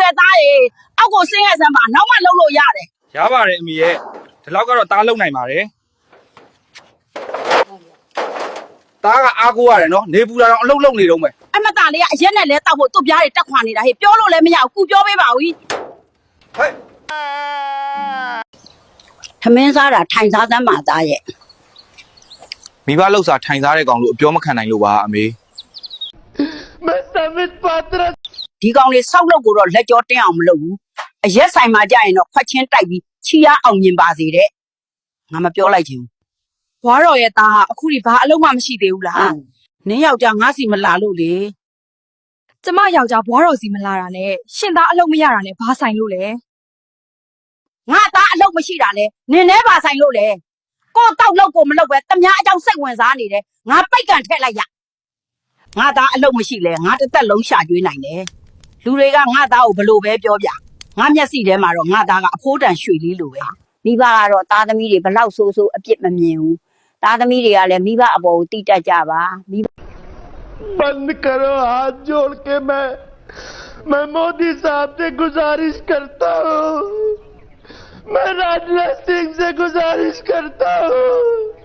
တယ်သားရေအောက်ကိုဆင်းခဲ့စမ်းပါနောက်မှလှုပ်လို့ရတယ် ရပါတယ်အမေရဲ့ဒီလောက်ကတော့တားလုံနိုင်ပါတယ်တားကအားကိုးရတယ်နော်နေပူတာတော့အလုံးလုံးနေတော့မယ် အမသားလေးကအရက်နဲ့လဲတောက်ဖို့သူ့ပြားတွေတက်ခွာနေတာဟေ့ပြောလို့လည်းမရဘူးကူပြောပေးပါဦး ဟဲ့ ထမင်းစားတာထိုင်စားစမ်းပါသားရဲ့ မိဘလှုပ်စာထိုင်စားတဲ့ကောင်လို့အပြောမခံနိုင်လို့ပါအမေ ဒီကောင်လေးဆောက်လုပ်ကိုတော့လက်ကြောတင်းအောင်မလုပ်ဘူးအရက်ဆိုင်မှာကြာရင်တော့ခွက်ချင်းတိုက်ပြီးချီရအောင်မြင်ပါစေတဲ့ငါမပြောလိုက်ချင်ဘူး ဘွားတော်ရဲ့သားကအခုဒီဘာအလုံးမှမရှိသေးဘူးလား နင်းယောက်ျားငါစီမလာလို့လေ ကျမယောက်ျားဘွားတော်စီမလာတာနဲ့ရှင်သားအလုံးမရတာနဲ့ဘာဆိုင်လို့လဲ ငါသားအလုပ်မရှိတာလေနင်းနဲ့ပါဆိုင်လို့လေကိုတောက်လို့ကိုမလုပ်ပဲတမားအကြောင်းစိတ်ဝင်စားနေတယ်ငါပိတ်ကန်ထည့်လိုက်ရငါသားအလုပ်မရှိလဲငါတစ်သက်လုံးရှာကျွေးနိုင်တယ်လူတွေကငါသားကိုဘလို့ပဲပြောပြငါမျက်စိထဲမှာတော့ငါသားကအဖိုးတန်ရွှေလေးလိုပဲမိဘကတော့သားသမီးတွေဘလောက်ဆိုးဆိုးအပြစ်မမြင်ဘူးသားသမီးတွေကလည်းမိဘအပေါ်ကိုတိတက်ကြပါမိဘ बंद करो हाथ जोड़ के मैं मोदी साहब से गुजारिश करता हूँ मैं राजनाथ सिंह से गुजारिश करता हूँ